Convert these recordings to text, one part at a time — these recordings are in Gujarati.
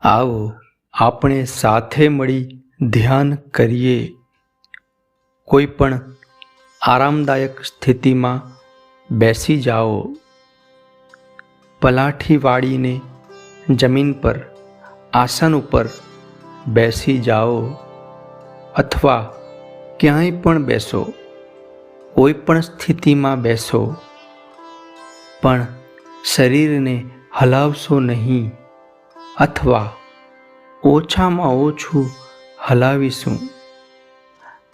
આવો આપણે સાથે મળી ધ્યાન કરીએ. કોઈ પણ આરામદાયક સ્થિતિમાં બેસી જાઓ. પલાઠી વાળીને જમીન પર આસન ઉપર બેસી જાઓ અથવા ક્યાંય પણ બેસો. કોઈ પણ સ્થિતિમાં બેસો, પણ શરીરને હલાવશો નહીં અથવા ઓછામાં ઓછું હલાવીશું.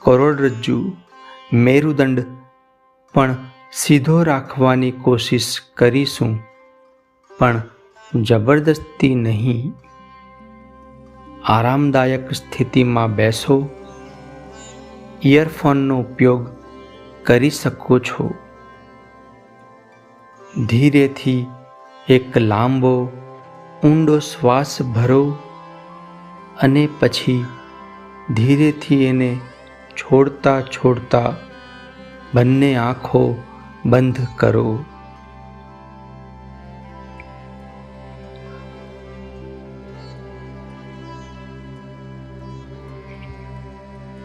કરોડરજ્જુ, મેરુદંડ પણ સીધો રાખવાની કોશિશ કરીશું, પણ જબરદસ્તી નહીં. આરામદાયક સ્થિતિમાં બેસો. ઇયરફોનનો ઉપયોગ કરી શકો છો. ધીરેથી એક લાંબો ઊંડો શ્વાસ ભરો અને પછી ધીરેથી એને છોડતા છોડતા બંને આંખો બંધ કરો.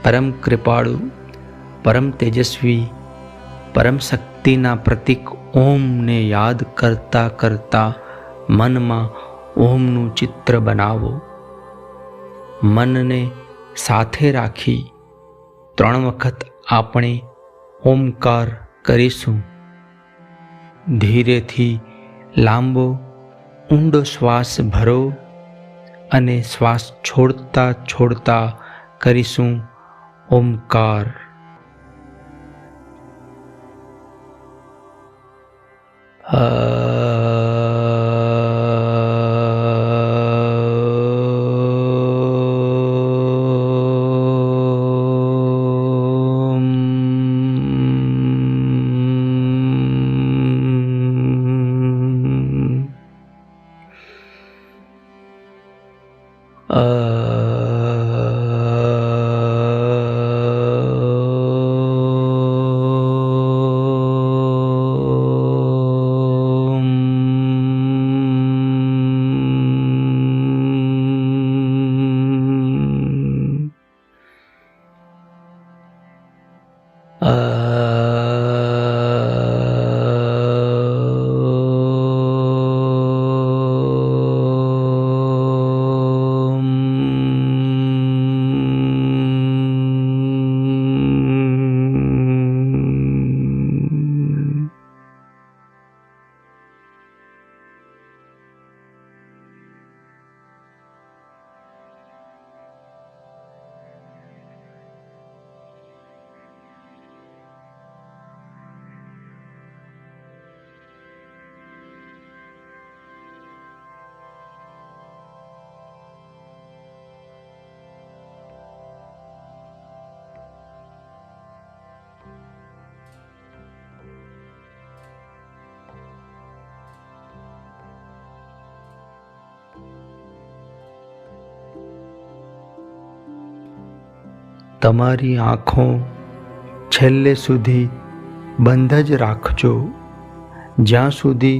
પરમ કૃપાળુ, પરમ તેજસ્વી, પરમ શક્તિના પ્રતીક ઓમને યાદ કરતા કરતા મનમાં ઓમનું ચિત્ર બનાવો. મનને સાથે રાખી 3 વખત આપણે ઓમકાર કરીશું. ધીરેથી લાંબો ઊંડો શ્વાસ ભરો અને શ્વાસ છોડતા છોડતા કરીશું ઓમકાર. તમારી આંખો છેલ્લે સુધી બંધ જ રાખજો. જ્યાં સુધી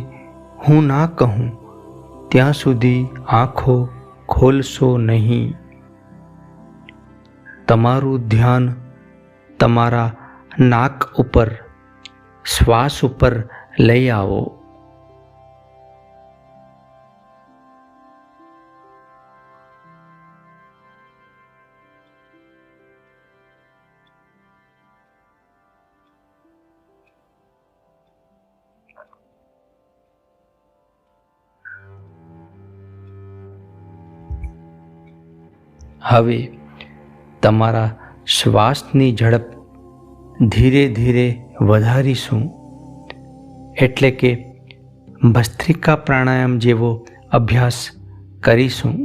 હું ના કહું ત્યાં સુધી આંખો ખોલશો નહીં. તમારું ધ્યાન તમારા નાક ઉપર શ્વાસ ઉપર લઈ આવો. હવે તમારા શ્વાસની ઝડપ ધીરે ધીરે વધારીશું, એટલે કે ભસ્ત્રિકા પ્રાણાયામ જેવો અભ્યાસ કરીશું.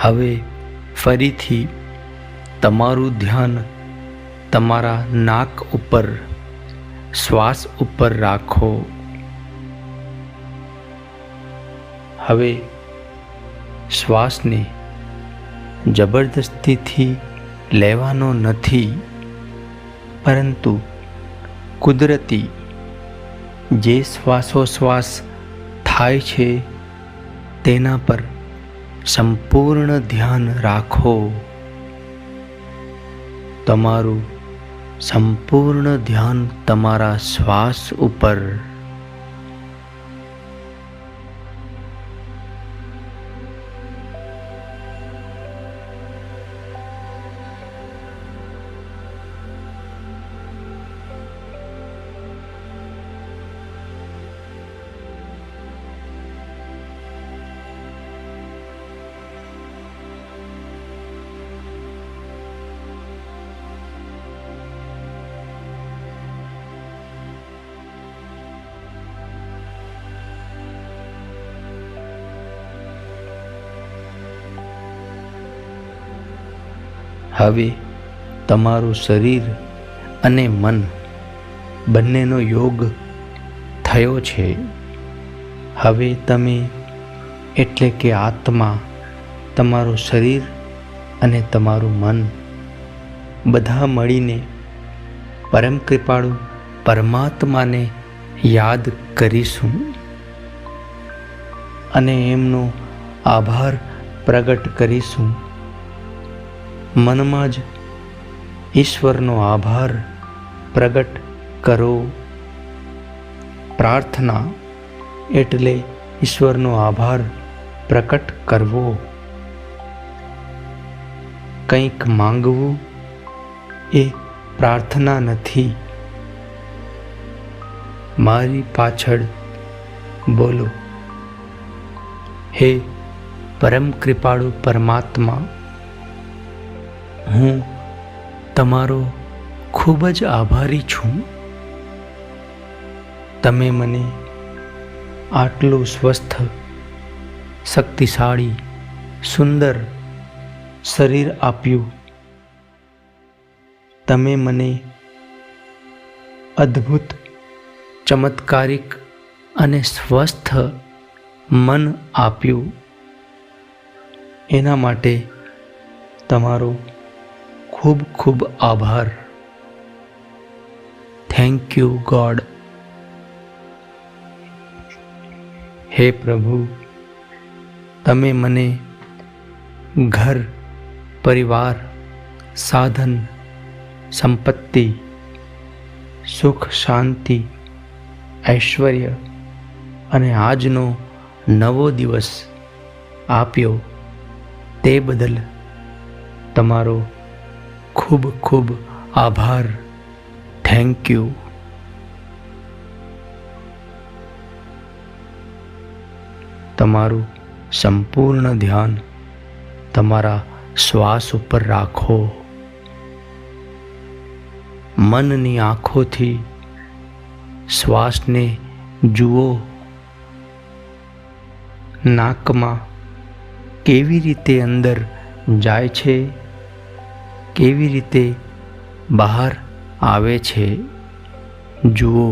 હવે ફરીથી તમારું ધ્યાન તમારા નાક ઉપર શ્વાસ ઉપર રાખો. હવે શ્વાસને જબરદસ્તીથી લેવાનો નથી, પરંતુ કુદરતી જે શ્વાસોશ્વાસ થાય છે તેના પર સંપૂર્ણ ધ્યાન રાખો. તમારું સંપૂર્ણ ધ્યાન તમારા શ્વાસ ઉપર. હવે તમારું શરીર અને મન બંનેનો યોગ થયો છે. હવે તમે એટલે કે આત્મા, તમારું શરીર અને તમારું મન બધા મળીને પરમ કૃપાળુ પરમાત્માને યાદ કરીશું અને એમનો આભાર પ્રગટ કરીશું. મનમાં જ ઈશ્વરનો આભાર પ્રગટ કરો. પ્રાર્થના એટલે ઈશ્વરનો આભાર પ્રકટ કરવો. કંઈક માંગવું એ પ્રાર્થના નથી. મારી પાછળ બોલો, હે પરમ કૃપાળુ પરમાત્મા, હું તમારો ખૂબ જ આભારી છું. તમે મને આટલું સ્વસ્થ, શક્તિશાળી, સુંદર શરીર આપ્યું. તમે મને અદ્ભુત, ચમત્કારિક અને સ્વસ્થ મન આપ્યું. એના માટે તમારો ખૂબ ખૂબ આભાર. Thank you God. હે પ્રભુ, તમે મને ઘર, પરિવાર, સાધન, સંપત્તિ, સુખ, શાંતિ, ઐશ્વર્ય અને આજનો નવો દિવસ આપ્યો. તે બદલ તમારો ખૂબ ખૂબ આભાર. Thank you. તમારું સંપૂર્ણ ધ્યાન તમારા શ્વાસ ઉપર રાખો. મનની આંખોથી શ્વાસને જુઓ. નાકમાં કેવી રીતે અંદર જાય છે, કેવી રીતે બહાર આવે છે, જુઓ.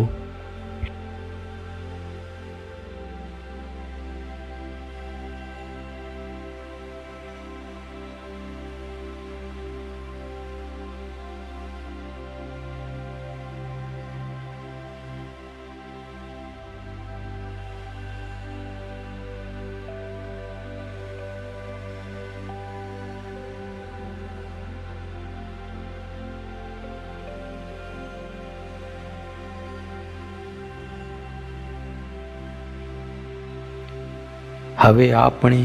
હવે આપણે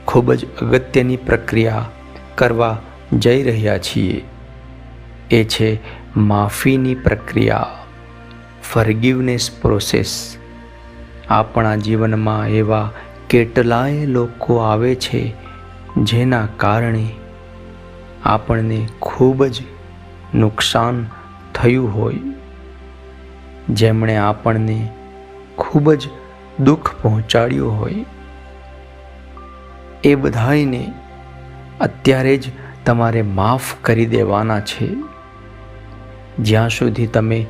ખૂબ જ અગત્યની પ્રક્રિયા કરવા જઈ રહ્યા છીએ. એ છે માફીની પ્રક્રિયા, ફરગિવનેસ પ્રોસેસ. આપણા જીવનમાં એવા કેટલાય લોકો આવે છે જેના કારણે આપણને ખૂબ જ નુકસાન થયું હોય, જેમણે આપણને ખૂબ જ દુઃખ પહોંચાડ્યું હોય. એ બધાને અત્યારે જ તમારે માફ કરી દેવાના છે. જ્યાં સુધી તમે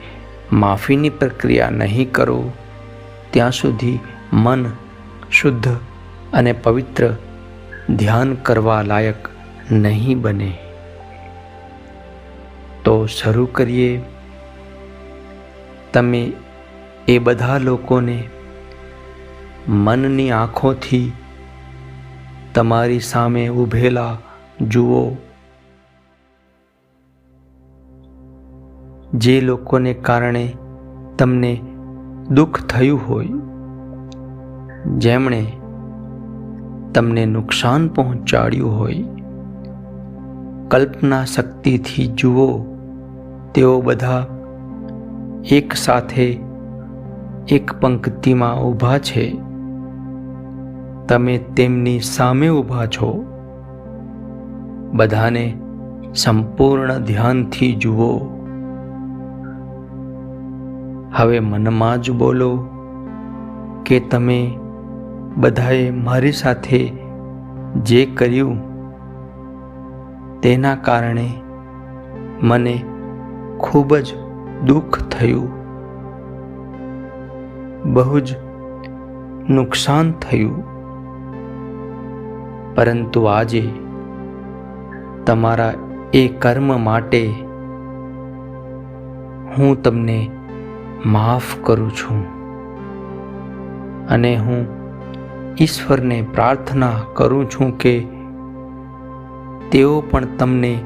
માફીની પ્રક્રિયા નહીં કરો ત્યાં સુધી મન શુદ્ધ અને પવિત્ર ધ્યાન કરવા લાયક નહીં બને. તો શરૂ કરીએ. તમે એ બધા લોકોને મનની આંખોથી તમારી સામે ઊભેલા જુઓ, જે લોકોને કારણે તમને દુઃખ થયું હોય, જેમણે તમને નુકસાન પહોંચાડ્યું હોય. કલ્પના શક્તિથી જુઓ, તેઓ બધા એક સાથે એક પંક્તિમાં ઊભા છે. તમે તેમની સામે ઊભા છો. બધાને સંપૂર્ણ ધ્યાનથી જુઓ. હવે મનમાં જ બોલો કે તમે બધાએ મારી સાથે જે કર્યું તેના કારણે મને ખૂબ જ દુઃખ થયું, બહુ જ નુકસાન થયું. પરંતુ આજે તમારા એ કર્મ માટે હું તમને માફ કરું છું અને હું ઈશ્વરને પ્રાર્થના કરું છું કે તેઓ પણ તમને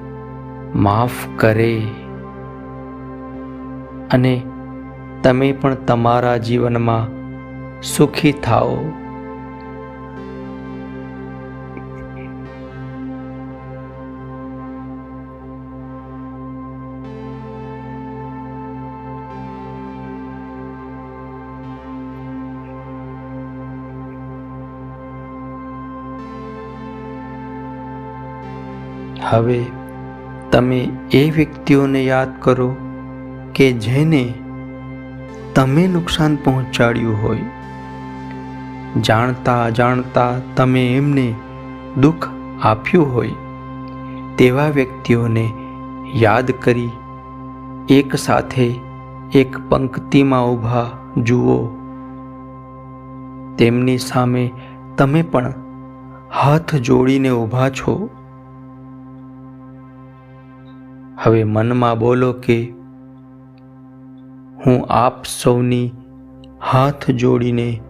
માફ કરે અને તમે પણ તમારા જીવનમાં સુખી થાઓ. હવે તમે એ વ્યક્તિઓને યાદ કરો કે જેને તમે નુકસાન પહોંચાડ્યું હોય. જાણતા અજાણતા તમે એમને દુઃખ આપ્યું હોય તેવા વ્યક્તિઓને યાદ કરી એક સાથે એક પંક્તિમાં ઊભા જુઓ. તેમની સામે તમે પણ હાથ જોડીને ઊભા છો. હવે મનમાં બોલો કે હું આપ સૌની હાથ જોડીને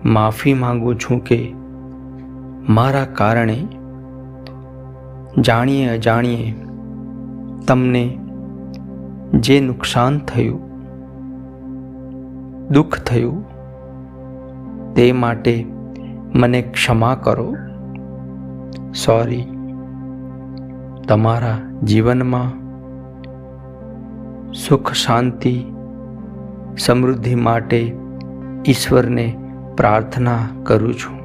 માફી માંગુ છું કે મારા કારણે જાણીએ અજાણીએ તમને જે નુકસાન થયું, દુઃખ થયું, તે માટે મને ક્ષમા કરો. સોરી. તમારા જીવનમાં સુખ, શાંતિ, સમૃદ્ધિ માટે ઈશ્વરને પ્રાર્થના કરું છું.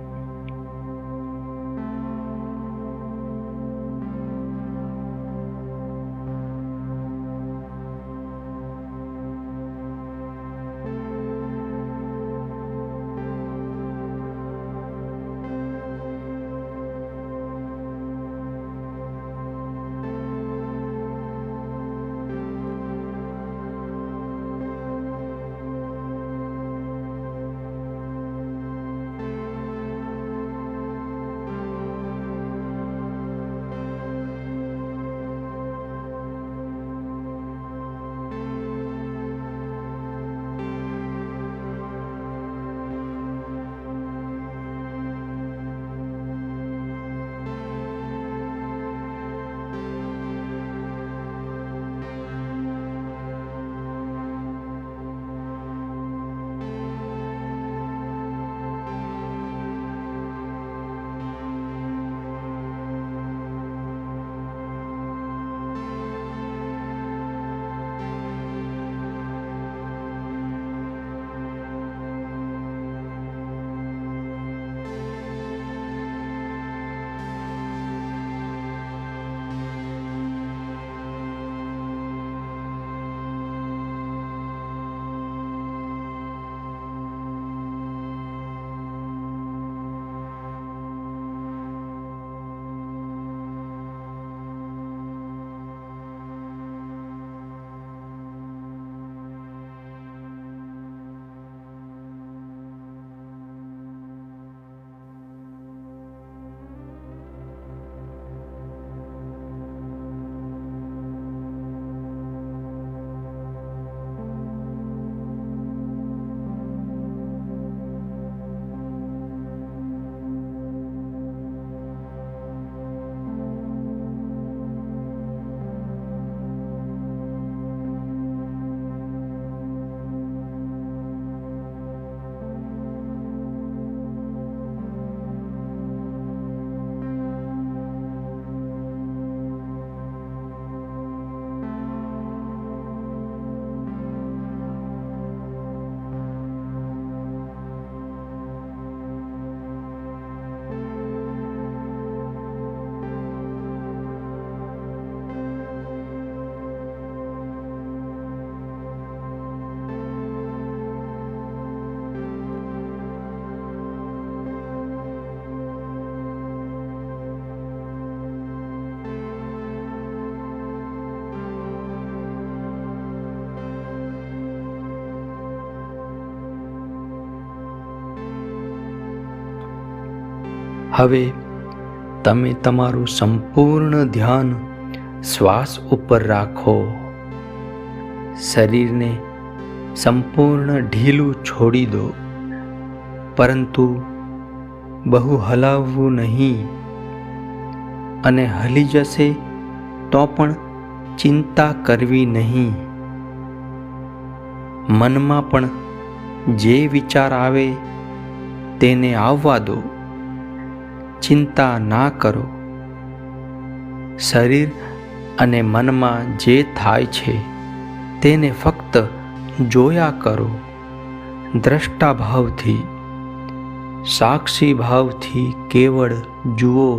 હવે તમે તમારું સંપૂર્ણ ધ્યાન શ્વાસ ઉપર રાખો. શરીરને સંપૂર્ણ ઢીલું છોડી દો, પરંતુ બહુ હલાવવું નહીં. અને હલી જશે તો પણ ચિંતા કરવી નહીં. મનમાં પણ જે વિચાર આવે તેને આવવા દો. ચિંતા ના કરો. શરીર અને મનમાં જે થાય છે તેને ફક્ત જોયા કરો, દ્રષ્ટા ભાવથી, સાક્ષી ભાવથી કેવળ જુઓ.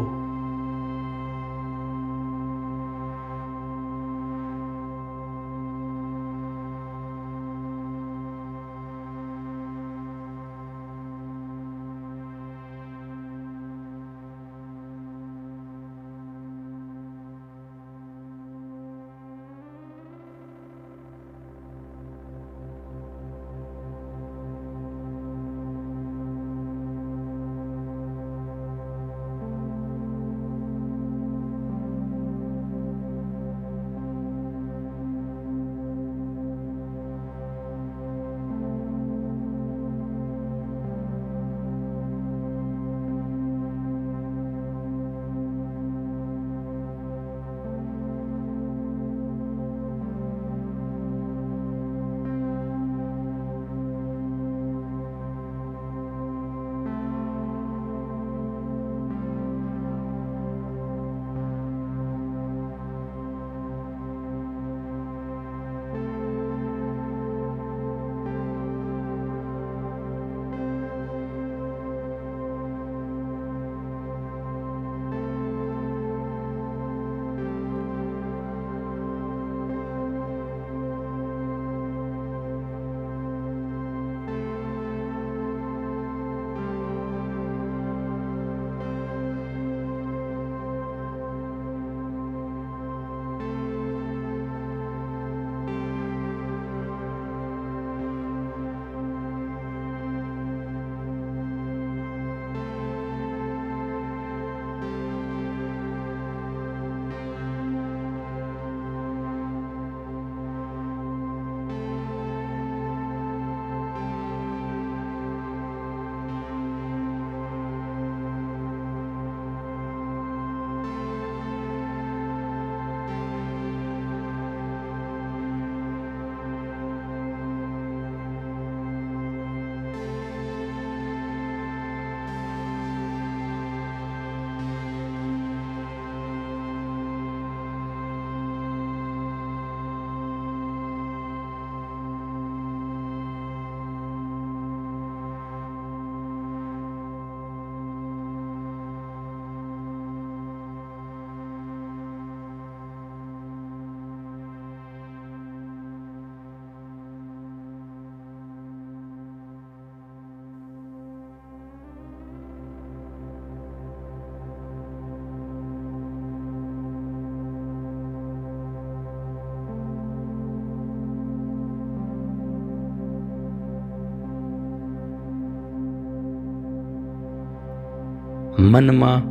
મનમાં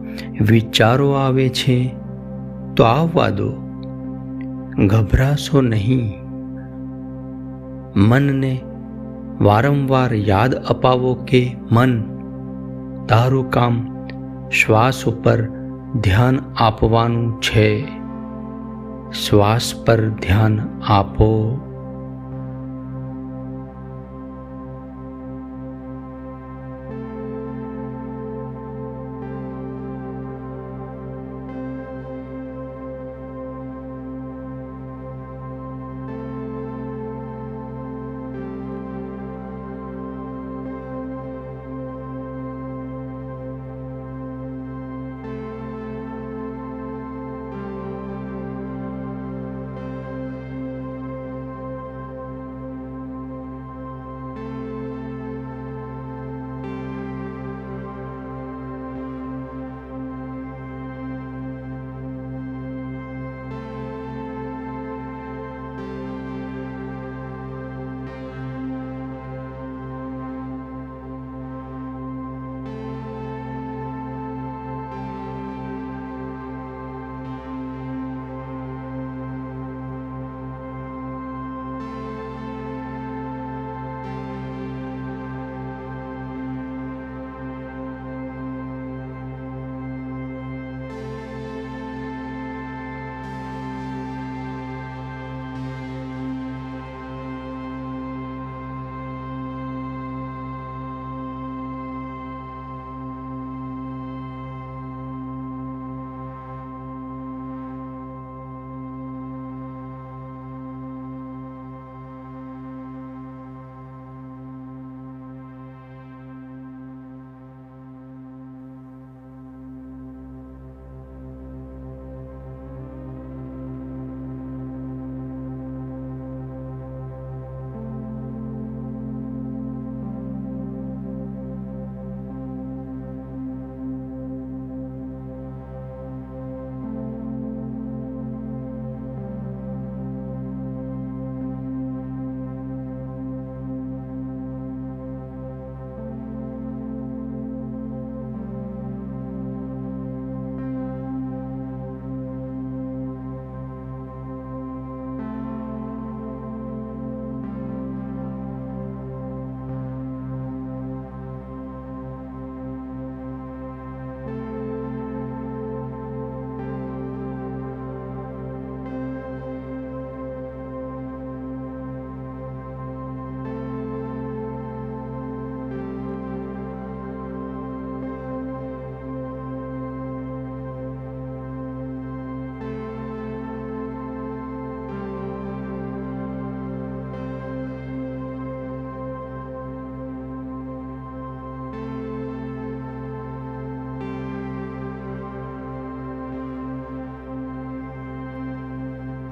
વિચારો આવે છે તો આવવા દો, ગભરાશો નહીં. મનને વારંવાર યાદ અપાવો કે મન, તારું કામ શ્વાસ ઉપર ધ્યાન આપવાનું છે. શ્વાસ પર ધ્યાન આપો.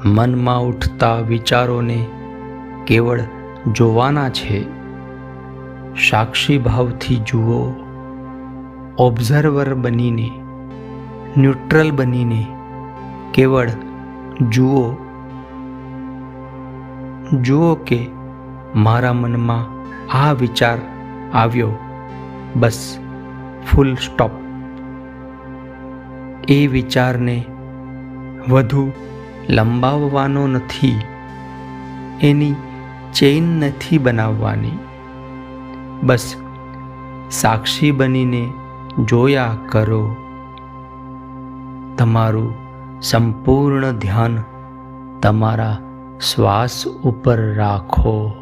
મનમાં ઉઠતા વિચારોને કેવળ જોવાના છે. સાક્ષી ભાવથી જુઓ. ઓબ્ઝર્વર બનીને, ન્યુટ્રલ બનીને કેવળ જુઓ. જુઓ કે મારા મનમાં આ વિચાર આવ્યો, બસ, ફૂલ સ્ટોપ. એ વિચારને વધુ લંબાવવાનો નથી, એની ચેઇન નથી બનાવવાની. બસ સાક્ષી બનીને જોયા કરો. તમારું સંપૂર્ણ ધ્યાન તમારા શ્વાસ ઉપર રાખો.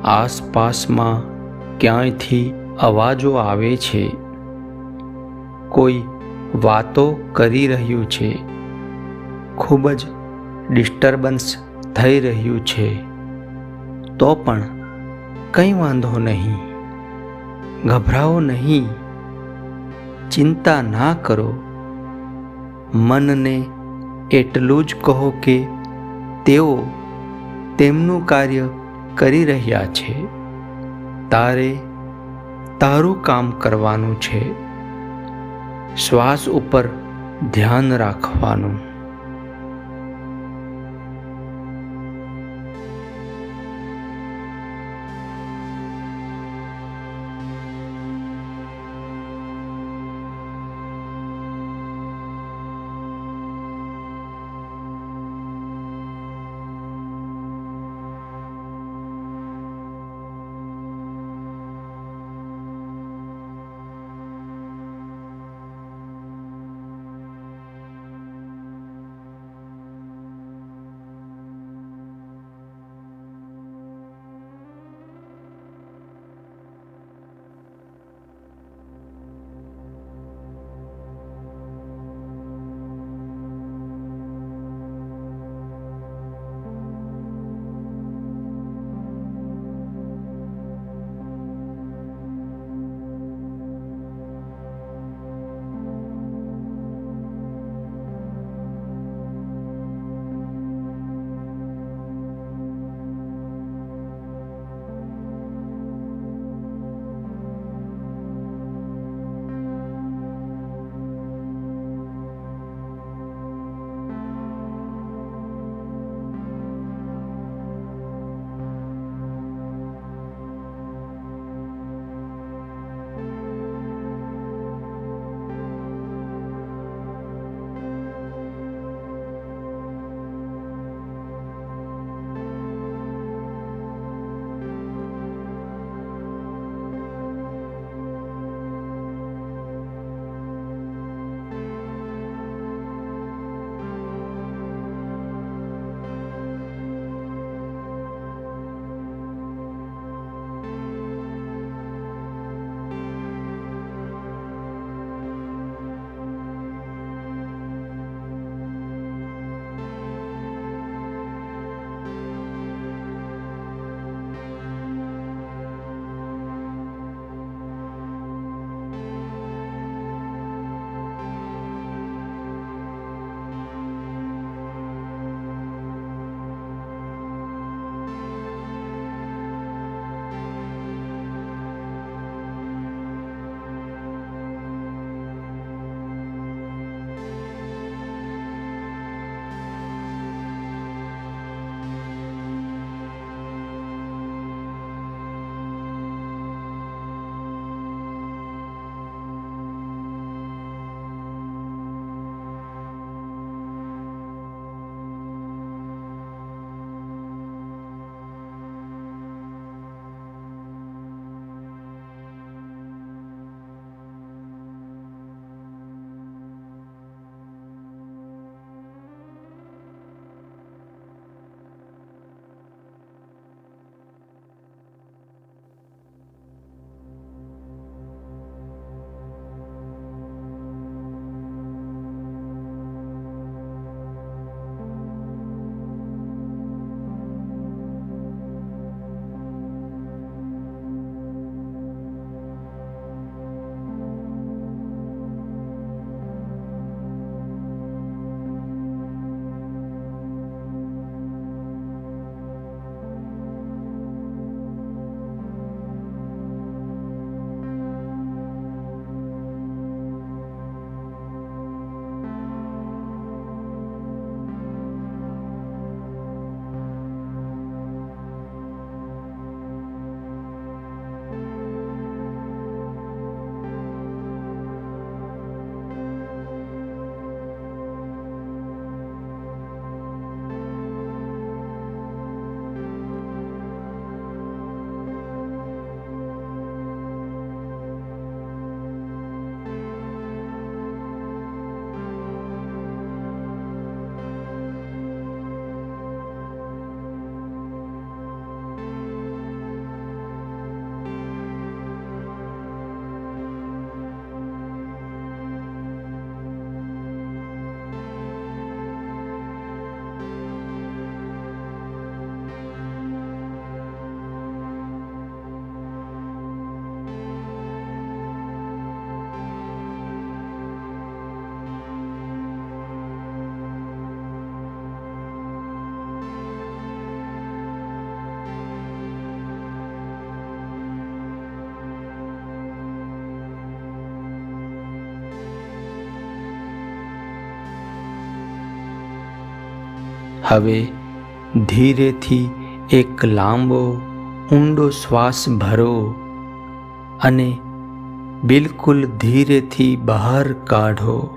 આસપાસમાં ક્યાંયથી અવાજો આવે છે. કોઈ વાતો કરી રહ્યું છે. ખૂબ જ ડિસ્ટર્બન્સ થઈ રહ્યું છે. તો પણ કંઈ વાંધો નહીં. ગભરાઓ નહીં. ચિંતા ના કરો. મનને એટલું જ કહો કે તેઓ તેમનું કાર્ય કરી રહ્યા છે. તારે તારું કામ કરવાનું છે. શ્વાસ ઉપર ધ્યાન રાખવાનું. હવે ધીરેથી એક લાંબો ઊંડો શ્વાસ ભરો અને બિલકુલ ધીરેથી બહાર કાઢો.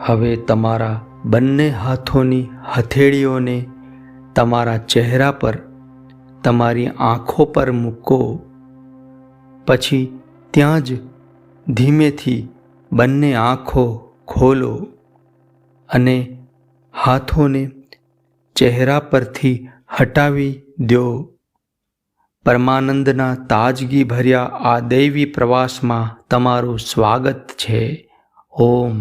હવે તમારા બંને હાથોની હથેળીઓને તમારા ચહેરા પર, તમારી આંખો પર મૂકો. પછી ત્યાં જ ધીમેથી બંને આંખો ખોલો અને હાથોને ચહેરા પરથી હટાવી દો. પરમાનંદના તાજગીભર્યા આ દૈવી પ્રવાસમાં તમારું સ્વાગત છે. ઓમ.